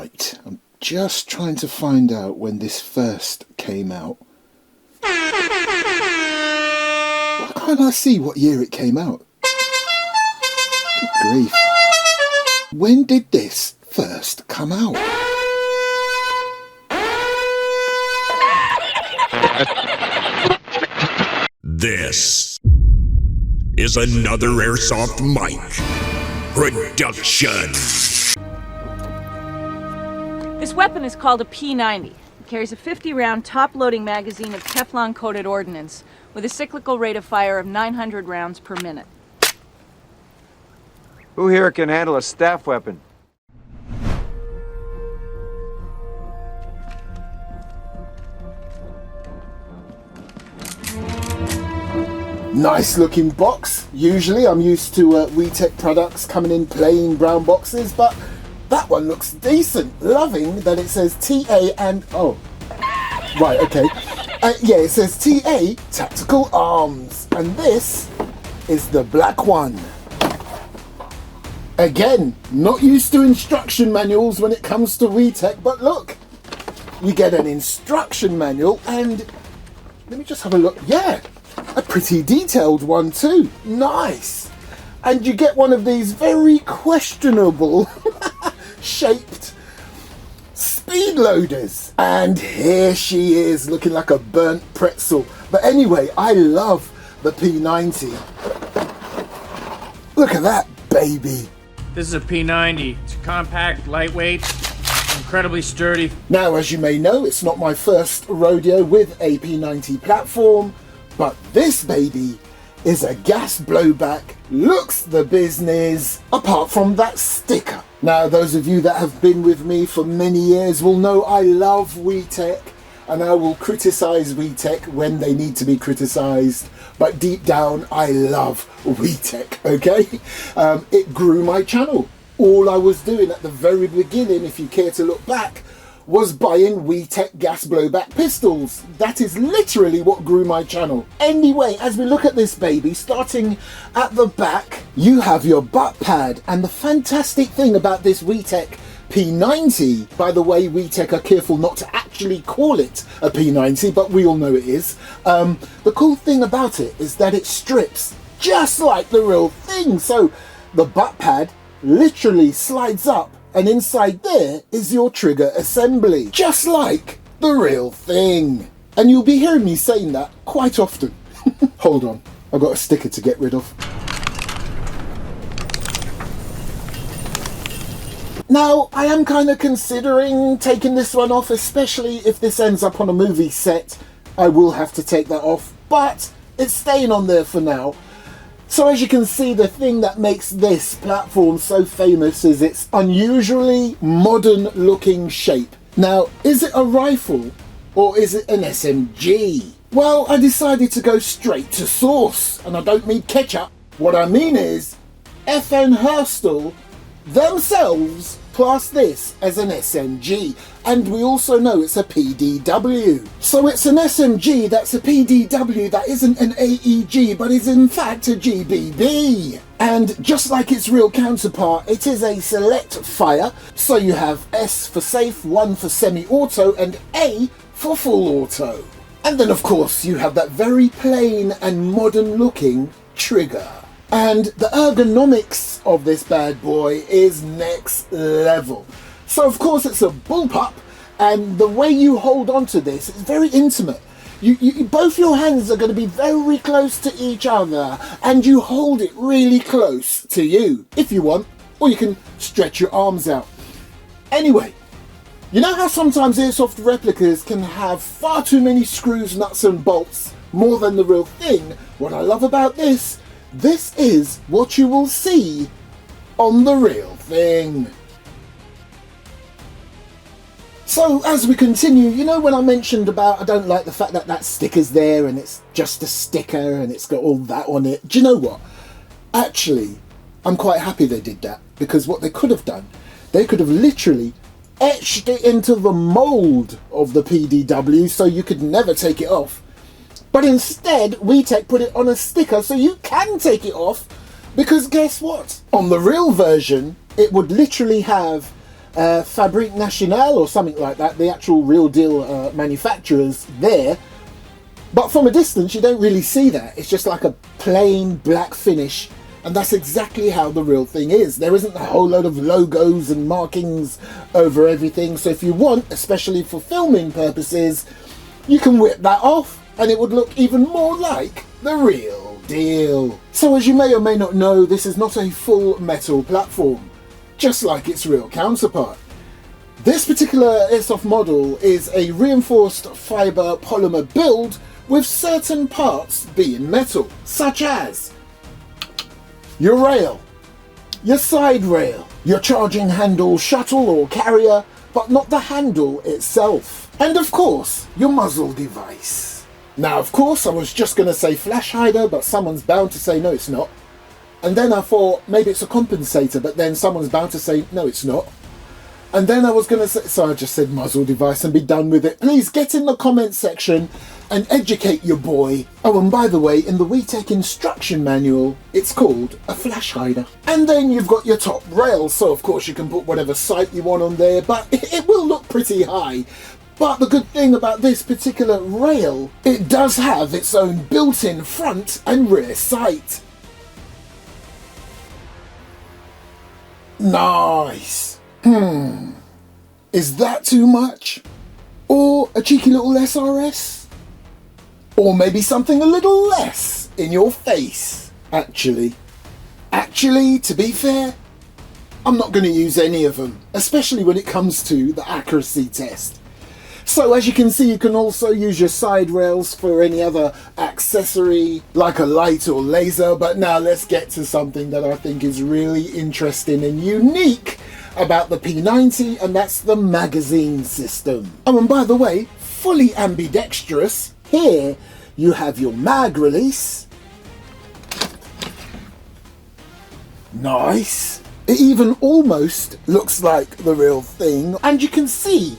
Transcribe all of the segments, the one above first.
Right, I'm just trying to find out when this first came out. Why can't I see what year it came out? Good grief. When did this first come out? This is another Airsoft Mike production. This weapon is called a P90. It carries a 50-round top-loading magazine of Teflon-coated ordnance with a cyclical rate of fire of 900 rounds per minute. Who here can handle a staff weapon? Nice looking box. Usually I'm used to WeTech products coming in plain brown boxes, but that one looks decent. Loving that it says TA and... oh, right, okay. Yeah, it says TA Tactical Arms, and this is the black one. Again, not used to instruction manuals when it comes to WeTech, but look, you get an instruction manual and let me just have a look. Yeah, a pretty detailed one too. Nice. And you get one of these very questionable shaped speed loaders. And here she is looking like a burnt pretzel. But anyway, I love the P90. Look at that baby. This is a P90. It's compact, lightweight, incredibly sturdy. Now, as you may know, it's not my first rodeo with a P90 platform, but this baby is a gas blowback, looks the business, apart from that sticker. Now, those of you that have been with me for many years will know I love WeTech, and I will criticize WeTech when they need to be criticized. But deep down, I love WeTech, okay? It grew my channel. All I was doing at the very beginning, if you care to look back, was buying WeTech gas blowback pistols. That is literally what grew my channel. Anyway, as we look at this baby, starting at the back, you have your butt pad. And the fantastic thing about this WeTech P90, by the way, WeTech are careful not to actually call it a P90, but we all know it is. The cool thing about it is that it strips just like the real thing. So the butt pad literally slides up, and inside there is your trigger assembly, just like the real thing. And you'll be hearing me saying that quite often. Hold on, I've got a sticker to get rid of. Now, I am kind of considering taking this one off, especially if this ends up on a movie set. I will have to take that off, but it's staying on there for now. So as you can see, the thing that makes this platform so famous is its unusually modern looking shape. Now, is it a rifle or is it an SMG? Well, I decided to go straight to source, and I don't mean ketchup. What I mean is FN Herstal themselves class this as an SMG, and we also know it's a PDW. So it's an SMG that's a PDW that isn't an AEG, but is in fact a GBB. And just like its real counterpart, it is a select fire, so you have S for safe, 1 for semi-auto, and A for full auto. And then of course you have that very plain and modern looking trigger. And the ergonomics of this bad boy is next level. So of course it's a bullpup, and the way you hold on to this is very intimate. Both your hands are going to be very close to each other, and you hold it really close to you if you want, or you can stretch your arms out. Anyway, you know how sometimes Airsoft replicas can have far too many screws, nuts and bolts, more than the real thing? What I love about this is what you will see on the real thing. So as we continue, you know when I mentioned about I don't like the fact that that sticker's there and it's just a sticker and it's got all that on it. Do you know what? Actually, I'm quite happy they did that, because what they could have done, they could have literally etched it into the mold of the PDW so you could never take it off. But instead, WeTech put it on a sticker so you can take it off, because guess what? On the real version, it would literally have Fabrique Nationale or something like that, the actual real deal manufacturers there. But from a distance, you don't really see that. It's just like a plain black finish, and that's exactly how the real thing is. There isn't a whole load of logos and markings over everything. So if you want, especially for filming purposes, you can whip that off and it would look even more like the real deal. So as you may or may not know, this is not a full metal platform, just like its real counterpart. This particular Airsoft model is a reinforced fibre polymer build with certain parts being metal, such as your rail, your side rail, your charging handle shuttle or carrier, but not the handle itself, and of course your muzzle device. Now of course I was just going to say flash hider, but someone's bound to say no it's not, and then I thought maybe it's a compensator, but then someone's bound to say no it's not. And then I was going to say, so I just said muzzle device and be done with it. Please get in the comment section and educate your boy. Oh, and by the way, in the WeTech instruction manual, it's called a flash hider. And then you've got your top rail, so of course you can put whatever sight you want on there, but it will look pretty high. But the good thing about this particular rail, it does have its own built-in front and rear sight. Nice. Is that too much? Or a cheeky little SRS? Or maybe something a little less in your face? Actually, to be fair, I'm not going to use any of them, especially when it comes to the accuracy test. So as you can see, you can also use your side rails for any other accessory, like a light or laser. But now let's get to something that I think is really interesting and unique about the P90, and that's the magazine system. Oh, and by the way, fully ambidextrous. Here you have your mag release. Nice. It even almost looks like the real thing, and you can see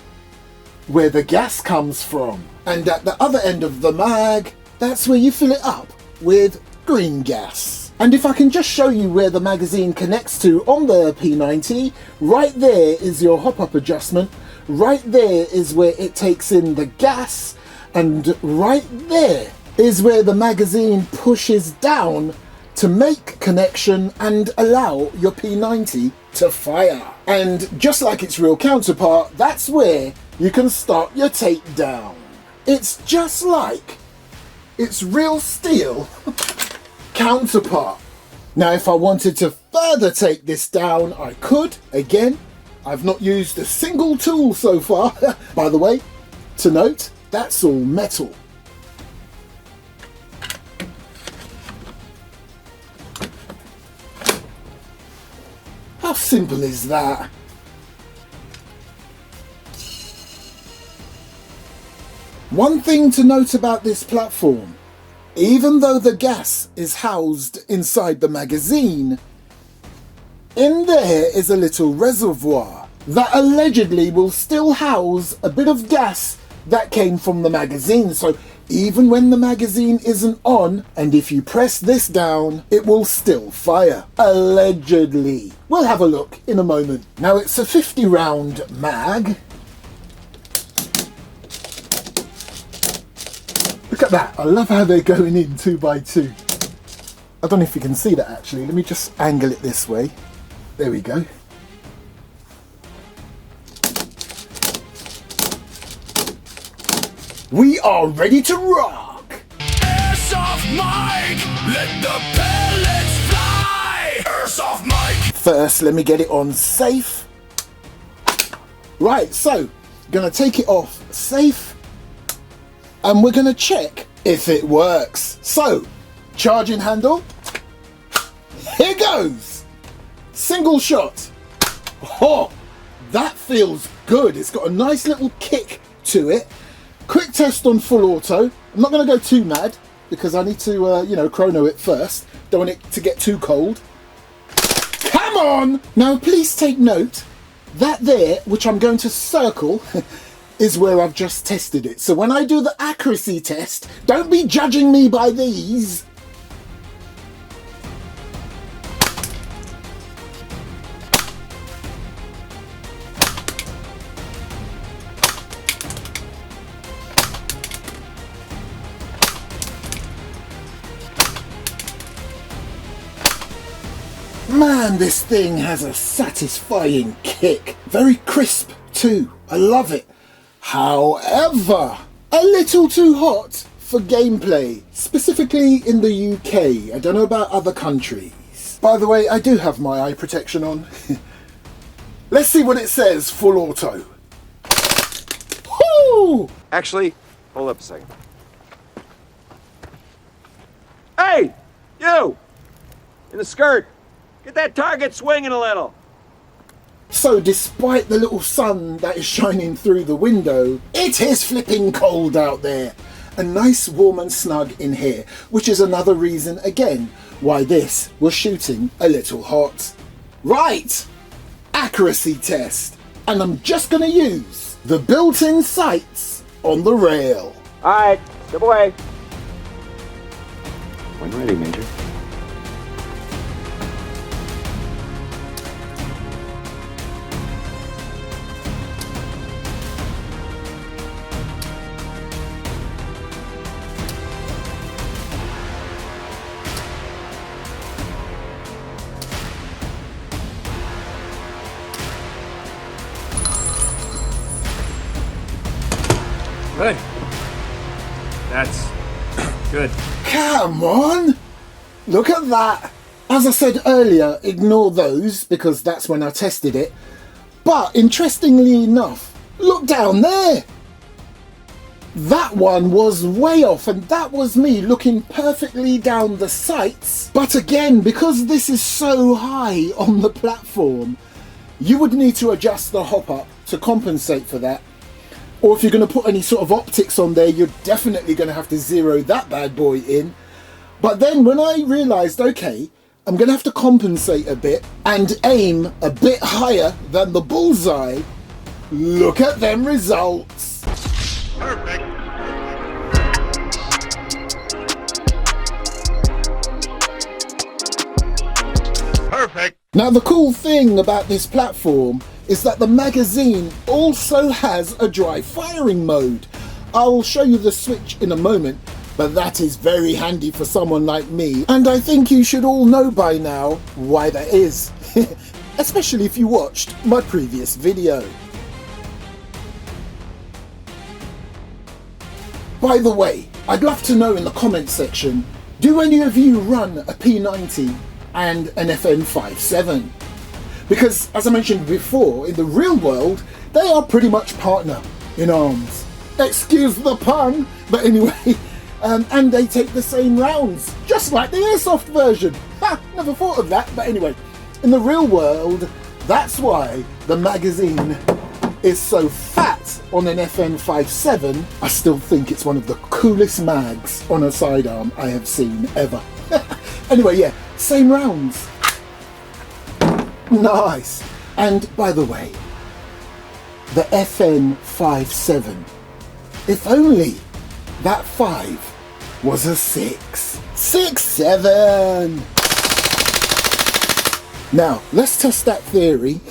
where the gas comes from. And at the other end of the mag, that's where you fill it up with green gas. And if I can just show you where the magazine connects to on the P90, right there is your hop-up adjustment, right there is where it takes in the gas, and right there is where the magazine pushes down to make connection and allow your P90 to fire. And just like its real counterpart, that's where you can start your takedown. It's just like its real steel counterpart. Now if I wanted to further take this down, I could. Again, I've not used a single tool so far. By the way, to note, that's all metal. How simple is that? One thing to note about this platform, even though the gas is housed inside the magazine, in there is a little reservoir that allegedly will still house a bit of gas that came from the magazine. So even when the magazine isn't on, and if you press this down, it will still fire. Allegedly. We'll have a look in a moment. Now it's a 50 round mag. Look at that. I love how they're going in 2 by 2. I don't know if you can see that actually. Let me just angle it this way. There we go. We are ready to rock! Airsoft Mike! Let the pellets fly! Airsoft Mike! First, let me get it on safe. Right, so, gonna take it off safe, and we're gonna check if it works. So, charging handle, here goes! Single shot. Oh, that feels good. It's got a nice little kick to it. Quick test on full auto. I'm not going to go too mad because I need to, chrono it first. Don't want it to get too cold. Come on! Now, please take note that there, which I'm going to circle, is where I've just tested it. So when I do the accuracy test, don't be judging me by these. Man, this thing has a satisfying kick. Very crisp too. I love it. However, a little too hot for gameplay, specifically in the UK. I don't know about other countries. By the way, I do have my eye protection on. Let's see what it says, full auto. Woo! Actually, hold up a second. Hey! You! In the skirt! Get that target swinging a little! So despite the little sun that is shining through the window, it is flipping cold out there. And nice warm and snug in here, which is another reason again why this was shooting a little hot. Right! Accuracy test. And I'm just gonna use the built-in sights on the rail. Alright, step away. When ready, Major. Good. That's good. Come on! Look at that! As I said earlier, ignore those because that's when I tested it. But interestingly enough, look down there! That one was way off, and that was me looking perfectly down the sights. But again, because this is so high on the platform, you would need to adjust the hop up to compensate for that. Or if you're going to put any sort of optics on there, you're definitely going to have to zero that bad boy in. But then when I realised, okay, I'm going to have to compensate a bit and aim a bit higher than the bullseye, look at them results. Perfect. Perfect. Now the cool thing about this platform is that the magazine also has a dry firing mode. I'll show you the switch in a moment, but that is very handy for someone like me, and I think you should all know by now why that is, especially if you watched my previous video. By the way, I'd love to know in the comments section, do any of you run a P90 and an FN57? Because, as I mentioned before, in the real world, they are pretty much partner in arms. Excuse the pun, but anyway, and they take the same rounds, just like the Airsoft version. Ha! Never thought of that, but anyway, in the real world, that's why the magazine is so fat on an FN57. I still think it's one of the coolest mags on a sidearm I have seen ever. Anyway, yeah, same rounds. Nice. And by the way, the FN57, if only that 5 was a 6. 6, 7. Now, let's test that theory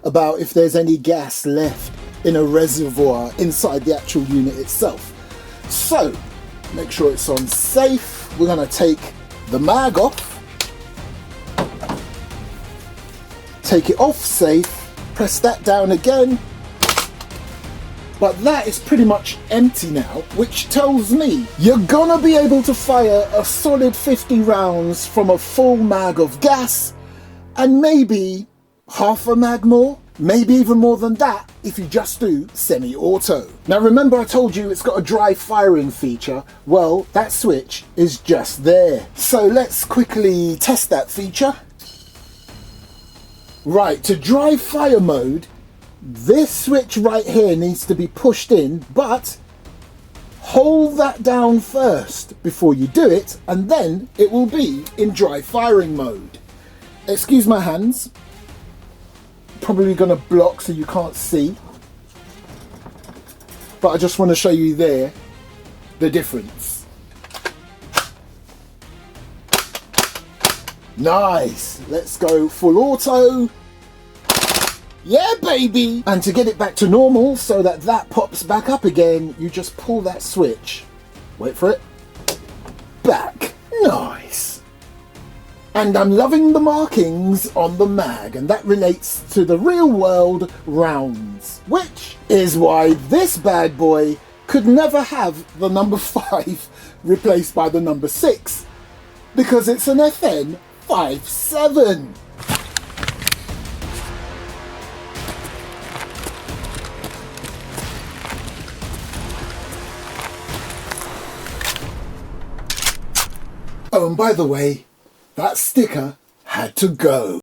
about if there's any gas left in a reservoir inside the actual unit itself. So, make sure it's on safe. We're going to take the mag off. Take it off safe, press that down again, but that is pretty much empty now, which tells me you're gonna be able to fire a solid 50 rounds from a full mag of gas, and maybe half a mag more, maybe even more than that if you just do semi-auto. Now remember I told you it's got a dry firing feature? Well, that switch is just there. So let's quickly test that feature. Right, to dry fire mode, this switch right here needs to be pushed in, but hold that down first before you do it, and then it will be in dry firing mode. Excuse my hands, probably gonna block so you can't see, but I just want to show you there the difference. Nice, let's go full auto. Yeah, baby! And to get it back to normal so that that pops back up again, you just pull that switch. Wait for it. Back. Nice. And I'm loving the markings on the mag, and that relates to the real world rounds, which is why this bad boy could never have the number 5 replaced by the number 6, because it's an FN 57. Oh, and by the way, that sticker had to go.